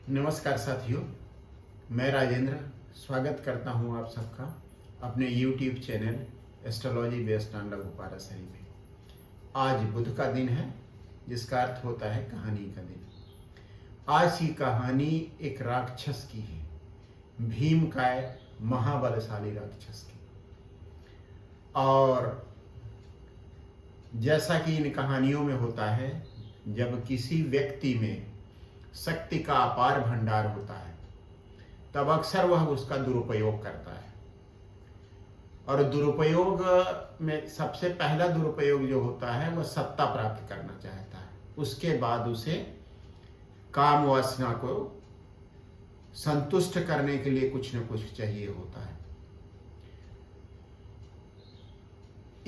नमस्कार साथियों, मैं राजेंद्र स्वागत करता हूं आप सबका अपने YouTube channel astrology based on लघु पाराशरी में। आज बुध का दिन है, जिसका अर्थ होता है कहानी का दिन। आज की कहानी एक राक्षस की है, भीमकाय महाबलशाली राक्षस की। और जैसा कि इन कहानियों में होता है, जब किसी व्यक्ति में शक्ति का अपार भंडार होता है तब अक्सर वह उसका दुरुपयोग करता है। और दुरुपयोग में सबसे पहला दुरुपयोग जो होता है वह सत्ता प्राप्त करना चाहता है। उसके बाद उसे काम वासना को संतुष्ट करने के लिए कुछ न कुछ चाहिए होता है।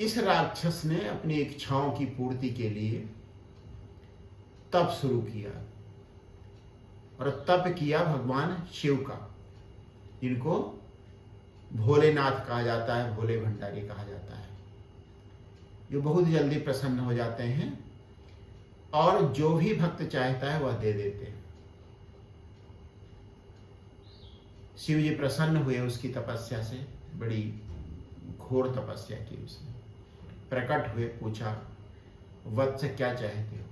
इस राक्षस ने अपनी इच्छाओं की पूर्ति के लिए तप शुरू किया, और तप किया भगवान शिव का, जिनको भोलेनाथ कहा जाता है, भोले भंडारी कहा जाता है, जो बहुत जल्दी प्रसन्न हो जाते हैं और जो भी भक्त चाहता है वह दे देते हैं। शिव जी प्रसन्न हुए उसकी तपस्या से, बड़ी घोर तपस्या की उसने। प्रकट हुए, पूछा, वत्स क्या चाहते हो?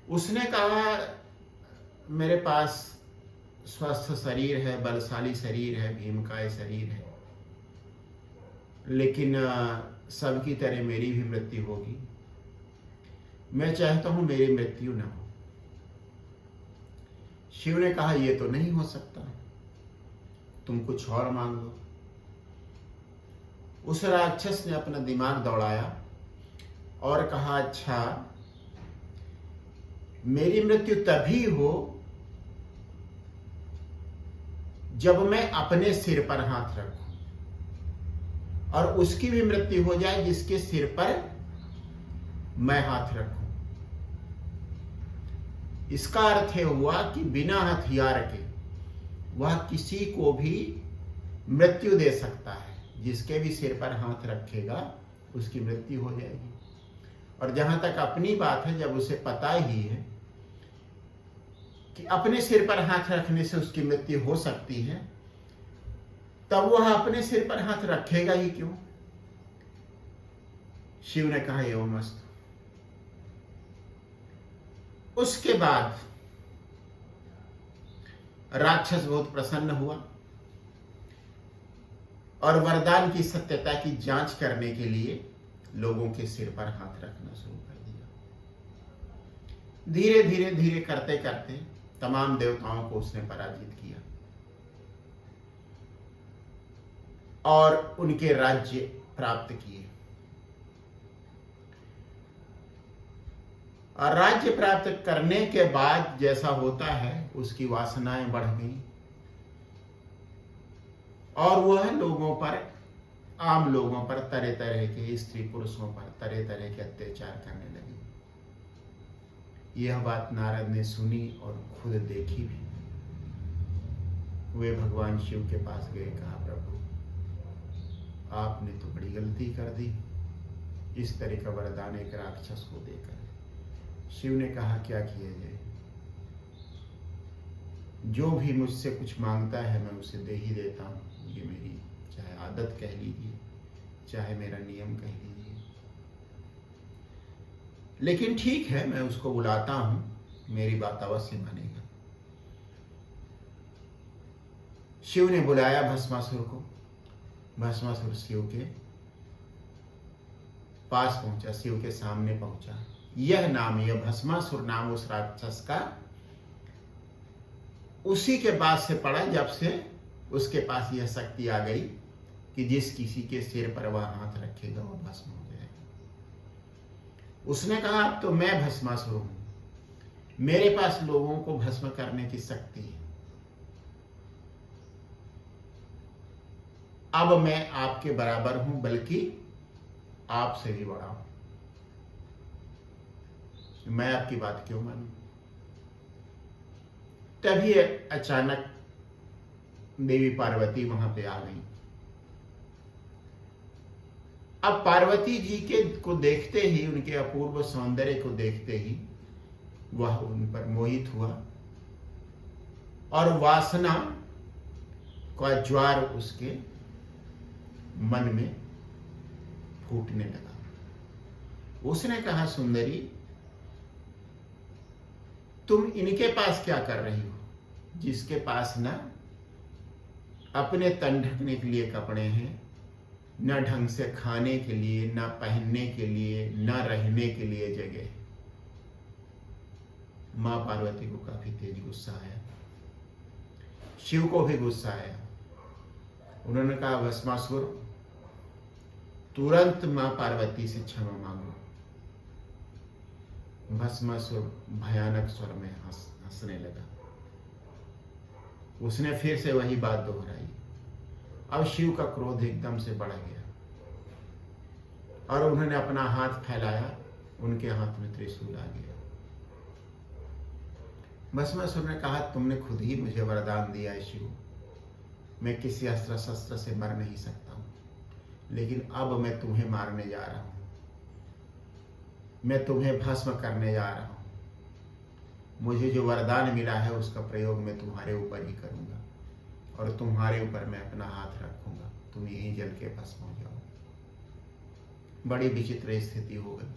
उसने कहा, मेरे पास स्वस्थ शरीर है, बलशाली शरीर है, भीमकाय शरीर है, लेकिन सबकी तरह मेरी भी मृत्यु होगी। मैं चाहता हूं मेरी मृत्यु न हो। शिव ने कहा, यह तो नहीं हो सकता, तुम कुछ और मांग लो। उस राक्षस ने अपना दिमाग दौड़ाया और कहा, अच्छा, मेरी मृत्यु तभी हो जब मैं अपने सिर पर हाथ रखूं, और उसकी भी मृत्यु हो जाए जिसके सिर पर मैं हाथ रखूं। इसका अर्थ यह हुआ कि बिना हथियार के वह किसी को भी मृत्यु दे सकता है। जिसके भी सिर पर हाथ रखेगा उसकी मृत्यु हो जाएगी। और जहां तक अपनी बात है, जब उसे पता ही है कि अपने सिर पर हाथ रखने से उसकी मृत्यु हो सकती है, तब वह अपने सिर पर हाथ रखेगा ही क्यों? शिव ने कहा, एवमस्तु। उसके बाद राक्षस बहुत प्रसन्न हुआ और वरदान की सत्यता की जांच करने के लिए लोगों के सिर पर हाथ रखना शुरू कर दिया। धीरे धीरे धीरे करते करते तमाम देवताओं को उसने पराजित किया और उनके राज्य प्राप्त किए। और राज्य प्राप्त करने के बाद जैसा होता है, उसकी वासनाएं बढ़ गई और वह लोगों पर, आम लोगों पर, तरह तरह के स्त्री पुरुषों पर तरह तरह के अत्याचार करने लगी। यह बात नारद ने सुनी और खुद देखी भी। वे भगवान शिव के पास गए, कहा, प्रभु, आपने तो बड़ी गलती कर दी, इस तरह का वरदान एक राक्षस को देकर। शिव ने कहा, क्या किया जाए? जो भी मुझसे कुछ मांगता है मैं उसे दे ही देता हूं। ये मेरी चाहे आदत कह लीजिए, चाहे मेरा नियम कह लीजिए। लेकिन ठीक है, मैं उसको बुलाता हूं, मेरी बात अवश्य मानेगा। शिव ने बुलाया भस्मासुर को। भस्मासुर शिव के पास पहुंचा, शिव के सामने पहुंचा। यह नाम, यह भस्मासुर नाम उस राक्षस का उसी के बाद से पड़ा जब से उसके पास यह शक्ति आ गई कि जिस किसी के सिर पर वह हाथ रखेगा वह भस्म हो जाएगा। उसने कहा, अब तो मैं भस्मासुर हूं, मेरे पास लोगों को भस्म करने की शक्ति है। अब मैं आपके बराबर हूं, बल्कि आपसे भी बड़ा हूं। मैं आपकी बात क्यों मानूं? तभी अचानक देवी पार्वती वहां पे आ गई। अब पार्वती जी के को देखते ही, उनके अपूर्व सौंदर्य को देखते ही वह उन पर मोहित हुआ और वासना का ज्वार उसके मन में फूटने लगा। उसने कहा, सुंदरी, तुम इनके पास क्या कर रही हो, जिसके पास ना अपने तन ढकने के लिए कपड़े हैं, न ढंग से खाने के लिए, न पहनने के लिए, न रहने के लिए जगह है। मां पार्वती को काफी तेज गुस्सा आया, शिव को भी गुस्सा आया। उन्होंने कहा, भस्मासुर, तुरंत मां पार्वती से क्षमा मांगो। भस्मासुर भयानक स्वर में हंसने लगा। उसने फिर से वही बात दोहराई। अब शिव का क्रोध एकदम से बढ़ गया और उन्होंने अपना हाथ फैलाया, उनके हाथ में त्रिशूल आ गया। भस्मासुर ने कहा, तुमने खुद ही मुझे वरदान दिया है शिव, मैं किसी अस्त्र शस्त्र से मर नहीं सकता हूं, लेकिन अब मैं तुम्हें मारने जा रहा हूं, मैं तुम्हें भस्म करने जा रहा हूं। मुझे जो वरदान मिला है उसका प्रयोग मैं तुम्हारे ऊपर ही करूंगा और तुम्हारे ऊपर मैं अपना हाथ रखूंगा, तुम यहीं जल के भस्म हो जाओ। बड़ी विचित्र स्थिति हो गई।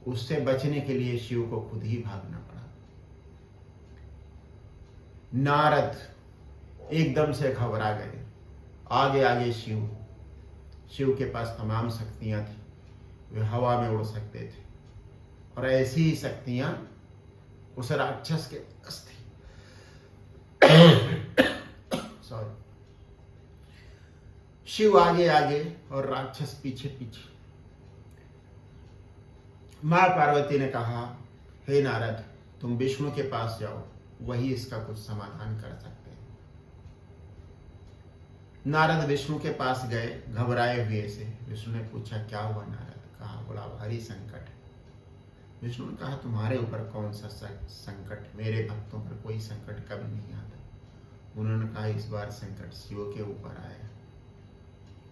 उससे बचने के लिए शिव को खुद ही भागना पड़ा। नारद एकदम से घबरा गए। आगे आगे शिव के पास तमाम शक्तियां थी, वे हवा में उड़ सकते थे और ऐसी ही शक्तियां उस राक्षस के पास थी। सॉरी। शिव आगे आगे और राक्षस पीछे पीछे। मां पार्वती ने कहा, हे नारद, तुम विष्णु के पास जाओ, वही इसका कुछ समाधान कर सकते हैं। नारद विष्णु के पास गए घबराए हुए से। विष्णु ने पूछा, क्या हुआ नारद? कहा, बड़ा भारी संकट है। विष्णु ने कहा, तुम्हारे ऊपर कौन सा संकट? मेरे भक्तों पर कोई संकट कभी नहीं आता। उन्होंने कहा, इस बार संकट शिव के ऊपर आया।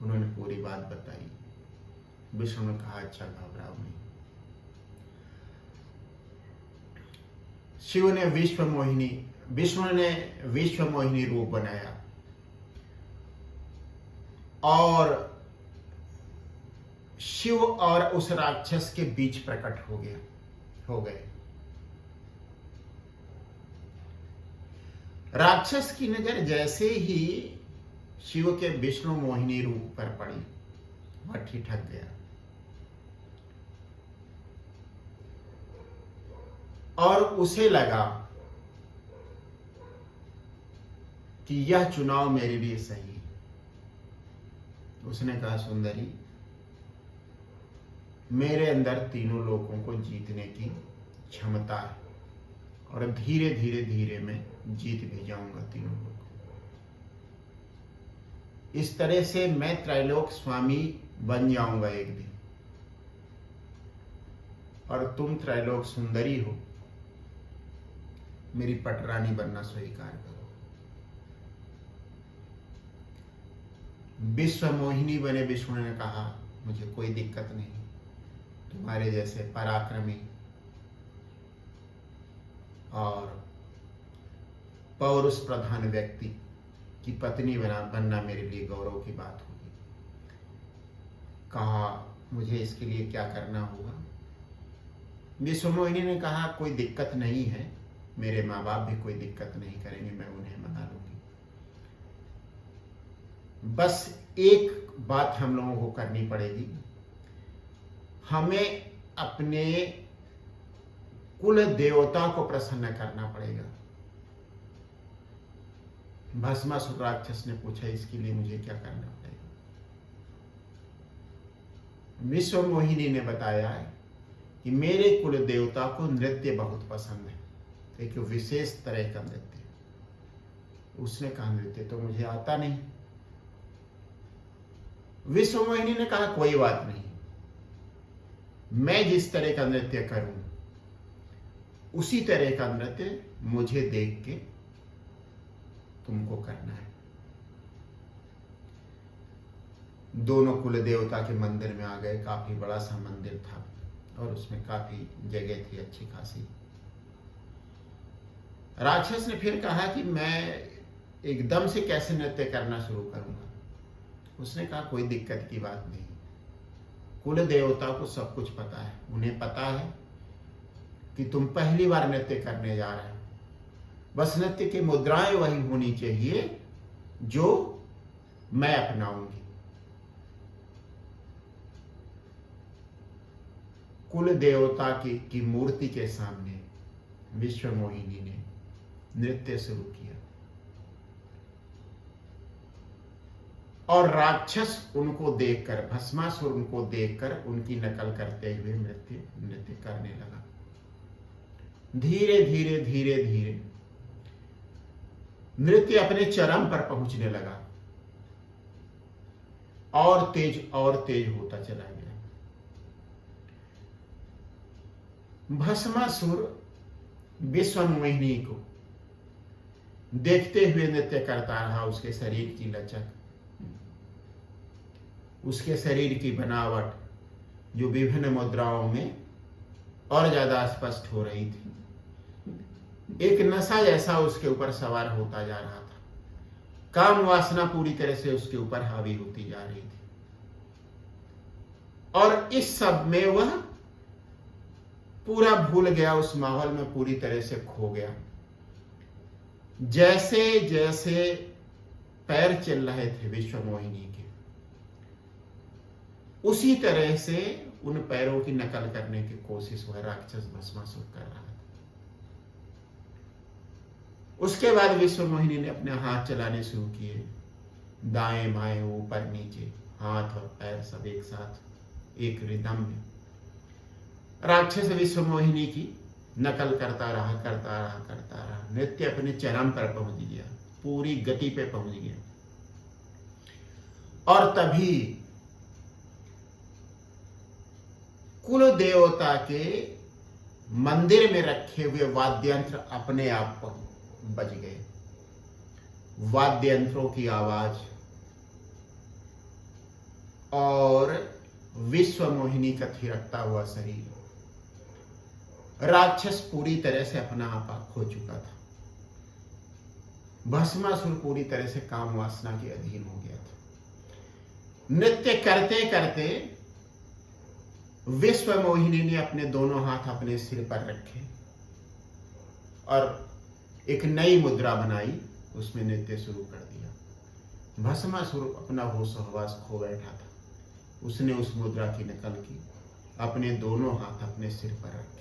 उन्होंने पूरी बात बताई। विष्णु ने कहा, अच्छा घबराओ नहीं। विष्णु ने विश्व मोहिनी रूप बनाया और शिव और उस राक्षस के बीच प्रकट हो गए। राक्षस की नजर जैसे ही शिव के विष्णु मोहिनी रूप पर पड़ी, वह ठिठक गया और उसे लगा कि यह चुनाव मेरे लिए सही है। उसने कहा, सुंदरी, मेरे अंदर तीनों लोगों को जीतने की क्षमता है और धीरे धीरे धीरे मैं जीत भी जाऊंगा तीनों लोगों को। इस तरह से मैं त्रैलोक स्वामी बन जाऊंगा एक दिन और तुम त्रैलोक सुंदरी हो, मेरी पटरानी बनना स्वीकार करो। विश्व मोहिनी बने विष्णु ने कहा, मुझे कोई दिक्कत नहीं, तुम्हारे जैसे पराक्रमी और पौरुष प्रधान व्यक्ति की पत्नी बनना मेरे लिए गौरव की बात होगी। कहा, मुझे इसके लिए क्या करना होगा? विश्व मोहिनी ने कहा, कोई दिक्कत नहीं है, मेरे माँ बाप भी कोई दिक्कत नहीं करेंगे, मैं उन्हें मना लूंगी। बस एक बात हम लोगों को करनी पड़ेगी, हमें अपने कुल देवता को प्रसन्न करना पड़ेगा। भस्मासुर राक्षस ने पूछा, इसके लिए मुझे क्या करना पड़ेगा? विश्व मोहिनी ने बताया कि मेरे कुल देवता को नृत्य बहुत पसंद है, एक विशेष तरह का नृत्य। उसने कहा, नृत्य तो मुझे आता नहीं। विश्व मोहिनी ने कहा, कोई बात नहीं, मैं जिस तरह का नृत्य करूं उसी तरह का नृत्य मुझे देख के तुमको करना है। दोनों कुल देवता के मंदिर में आ गए। काफी बड़ा सा मंदिर था और उसमें काफी जगह थी अच्छी खासी। राक्षस ने फिर कहा कि मैं एकदम से कैसे नृत्य करना शुरू करूंगा। उसने कहा कोई दिक्कत की बात नहीं, कुल देवता को सब कुछ पता है, उन्हें पता है कि तुम पहली बार नृत्य करने जा रहे हो, बस नृत्य की मुद्राएं वही होनी चाहिए जो मैं अपनाऊंगी। कुल देवता की मूर्ति के सामने विश्वमोहिनी ने नृत्य शुरू किया और राक्षस उनको देखकर, भस्मासुर उनको देखकर उनकी नकल करते हुए नृत्य करने लगा। धीरे धीरे धीरे धीरे नृत्य अपने चरम पर पहुंचने लगा और तेज होता चला गया। भस्मासुर विश्वमोहिनी को देखते हुए नृत्य करता रहा। उसके शरीर की लचक, उसके शरीर की बनावट जो विभिन्न मुद्राओं में और ज्यादा स्पष्ट हो रही थी, एक नशा जैसा उसके ऊपर सवार होता जा रहा था। काम वासना पूरी तरह से उसके ऊपर हावी होती जा रही थी और इस सब में वह पूरा भूल गया, उस माहौल में पूरी तरह से खो गया। जैसे जैसे पैर चल रहे थे विश्वमोहिनी के, उसी तरह से उन पैरों की नकल करने की कोशिश वह राक्षस भस्मासुर कर रहा था। उसके बाद विश्वमोहिनी ने अपने हाथ चलाने शुरू किए, दाएं बाएं ऊपर नीचे, हाथ और पैर सब एक साथ एक रिदम में। राक्षस विश्वमोहिनी की नकल करता रहा। नृत्य अपने चरम पर पहुंच गया, पूरी गति पे पहुंच गया। और तभी कुल देवता के मंदिर में रखे हुए वाद्ययंत्र अपने आप बज गए। वाद्ययंत्रों की आवाज और विश्वमोहिनी का थिरकता हुआ शरीर। राक्षस पूरी तरह से अपना आपा खो चुका था। भस्मासुर पूरी तरह से काम वासना के अधीन हो गया था। नृत्य करते करते विश्वमोहिनी ने अपने दोनों हाथ अपने सिर पर रखे और एक नई मुद्रा बनाई, उसमें नृत्य शुरू कर दिया। भस्मासुर अपना होश हवास खो बैठा था। उसने उस मुद्रा की नकल की, अपने दोनों हाथ अपने सिर पर रखे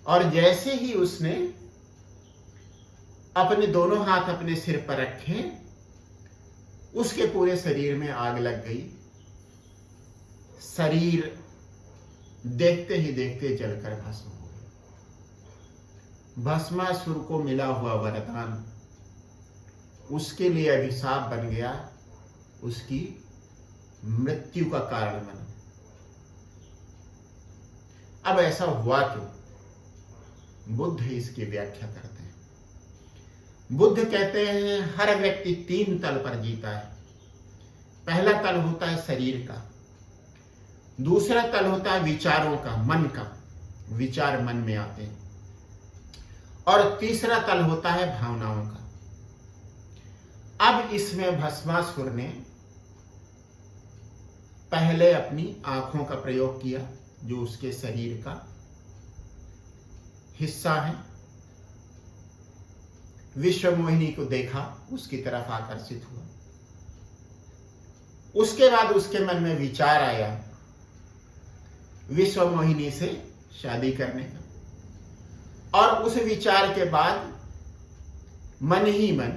और जैसे ही उसने अपने दोनों हाथ अपने सिर पर रखे, उसके पूरे शरीर में आग लग गई। शरीर देखते ही देखते जलकर भस्म हो गया। भस्मासुर को मिला हुआ वरदान उसके लिए अभिशाप बन गया, उसकी मृत्यु का कारण बना। अब ऐसा हुआ क्यों? बुद्ध इसकी व्याख्या करते हैं। बुद्ध कहते हैं हर व्यक्ति 3 तल पर जीता है। पहला तल होता है शरीर का, दूसरा तल होता है विचारों का, मन का, विचार मन में आते हैं, और तीसरा तल होता है भावनाओं का। अब इसमें भस्मासुर ने पहले अपनी आंखों का प्रयोग किया, जो उसके शरीर का हिस्सा है। विश्वमोहिनी को देखा, उसकी तरफ आकर्षित हुआ। उसके बाद उसके मन में विचार आया विश्वमोहिनी से शादी करने का, और उस विचार के बाद मन ही मन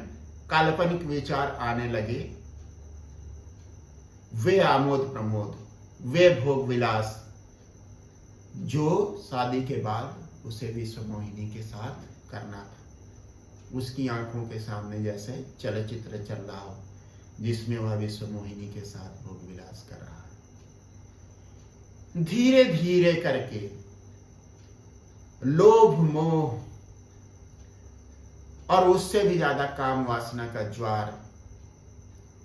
काल्पनिक विचार आने लगे। वे आमोद प्रमोद, वे भोग विलास जो शादी के बाद उसे विश्वमोहिनी के साथ करना था। उसकी आंखों के सामने जैसे चलचित्र चल रहा हो, जिसमें वह विश्वमोहिनी के साथ भोग विलास कर रहा है। धीरे धीरे करके लोभ, मोह और उससे भी ज्यादा काम वासना का ज्वार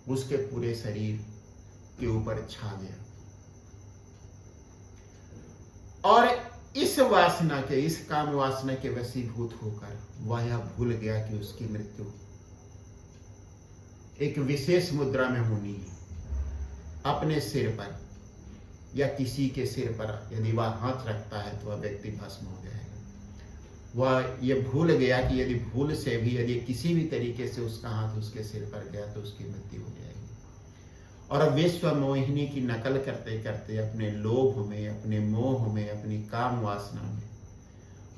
उसके पूरे शरीर के ऊपर छा गया। और इस वासना के, इस काम वासना के वशीभूत होकर वह यह भूल गया कि उसकी मृत्यु एक विशेष मुद्रा में होनी है। अपने सिर पर या किसी के सिर पर यदि वह हाथ रखता है तो वह व्यक्ति भस्म हो जाएगा। वह ये भूल गया कि यदि भूल से भी, यदि किसी भी तरीके से उसका हाथ उसके सिर पर गया तो उसकी मृत्यु हो जाएगी। और विश्व मोहिनी की नकल करते करते अपने लोभ में, अपने मोह में, अपनी काम वासना में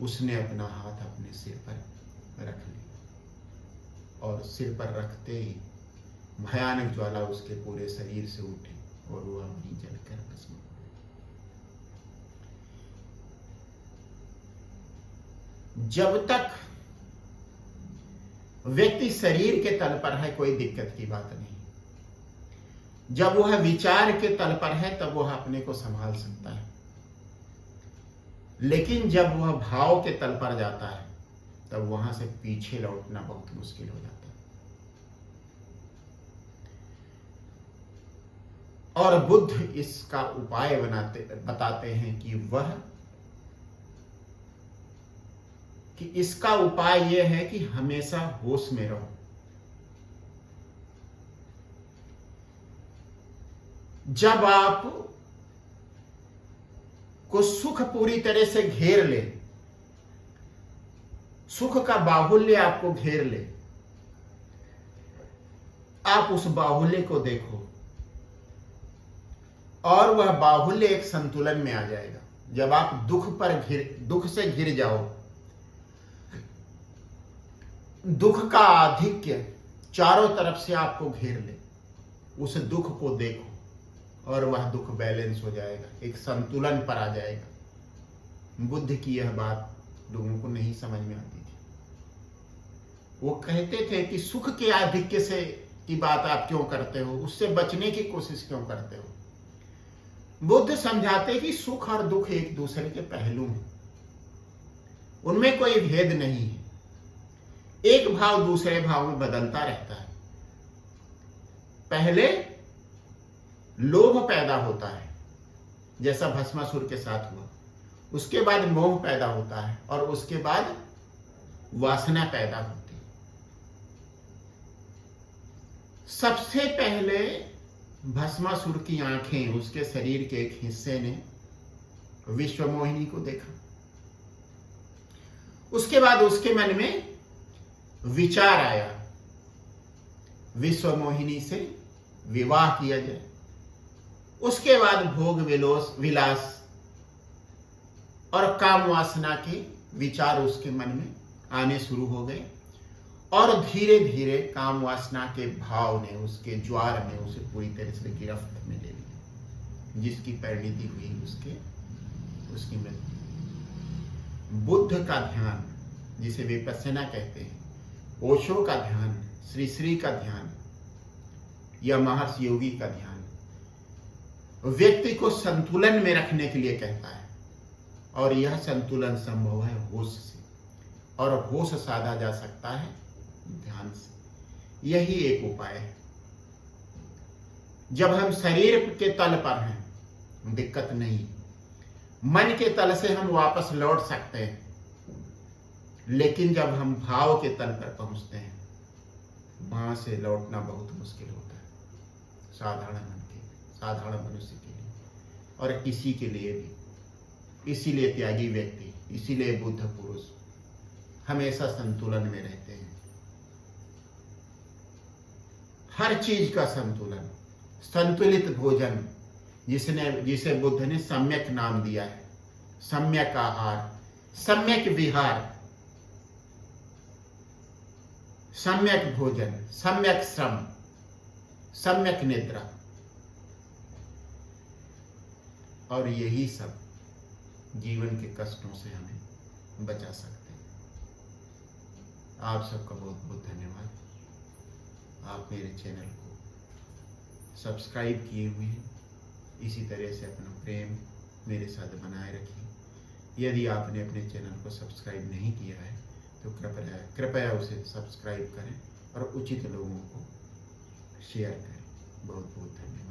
उसने अपना हाथ अपने सिर पर रख लिया। और सिर पर रखते ही भयानक ज्वाला उसके पूरे शरीर से उठी और वह वहीं जलकर भस्म हो गया। जब तक व्यक्ति शरीर के तल पर है कोई दिक्कत की बात नहीं। जब वह विचार के तल पर है तब वह अपने को संभाल सकता है। लेकिन जब वह भाव के तल पर जाता है तब वहां से पीछे लौटना बहुत मुश्किल हो जाता है। और बुद्ध इसका उपाय बताते हैं कि इसका उपाय यह है कि हमेशा होश में रहो। जब आप को सुख पूरी तरह से घेर ले, सुख का बाहुल्य आपको घेर ले, आप उस बाहुल्य को देखो और वह बाहुल्य एक संतुलन में आ जाएगा। जब आप दुख से घिर जाओ, दुख का आधिक्य चारों तरफ से आपको घेर ले, उस दुख को देखो और वह दुख बैलेंस हो जाएगा, एक संतुलन पर आ जाएगा। बुद्ध की यह बात लोगों को नहीं समझ में आती थी। वो कहते थे कि सुख के आधिक्य से की बात आप क्यों करते हो, उससे बचने की कोशिश क्यों करते हो। बुद्ध समझाते कि सुख और दुख एक दूसरे के पहलू हैं, उनमें कोई भेद नहीं है। एक भाव दूसरे भाव में बदलता रहता है। पहले लोभ पैदा होता है, जैसा भस्मासुर के साथ हुआ। उसके बाद मोह पैदा होता है और उसके बाद वासना पैदा होती है। सबसे पहले भस्मासुर की आंखें, उसके शरीर के एक हिस्से ने विश्व मोहिनी को देखा। उसके बाद उसके मन में विचार आया, विश्व मोहिनी से विवाह किया जाए। उसके बाद भोग विलास और काम वासना के विचार उसके मन में आने शुरू हो गए और धीरे धीरे काम वासना के भाव ने, उसके ज्वार ने उसे पूरी तरह से गिरफ्त में ले लिया, जिसकी परिणति हुई उसकी मृत्यु। बुद्ध का ध्यान, जिसे विपस्सना कहते हैं, ओशो का ध्यान, श्री श्री का ध्यान या महर्षि योगी का ध्यान व्यक्ति को संतुलन में रखने के लिए कहता है। और यह संतुलन संभव है होश से, और होश साधा जा सकता है ध्यान से। यही एक उपाय है। जब हम शरीर के तल पर हैं दिक्कत नहीं, मन के तल से हम वापस लौट सकते हैं। लेकिन जब हम भाव के तल पर पहुंचते हैं वहां से लौटना बहुत मुश्किल होता है, साधारण मनुष्य के लिए और किसी के लिए भी। इसीलिए त्यागी व्यक्ति, इसीलिए बुद्ध पुरुष हमेशा संतुलन में रहते हैं। हर चीज का संतुलन, संतुलित भोजन, जिसे बुद्ध ने सम्यक नाम दिया है। सम्यक आहार, सम्यक विहार, सम्यक भोजन, सम्यक श्रम, सम्यक निद्रा, और यही सब जीवन के कष्टों से हमें बचा सकते हैं। आप सबका बहुत बहुत धन्यवाद। आप मेरे चैनल को सब्सक्राइब किए हुए हैं। इसी तरह से अपना प्रेम मेरे साथ बनाए रखिए। यदि आपने अपने चैनल को सब्सक्राइब नहीं किया है तो कृपया उसे सब्सक्राइब करें और उचित लोगों को शेयर करें। बहुत बहुत धन्यवाद।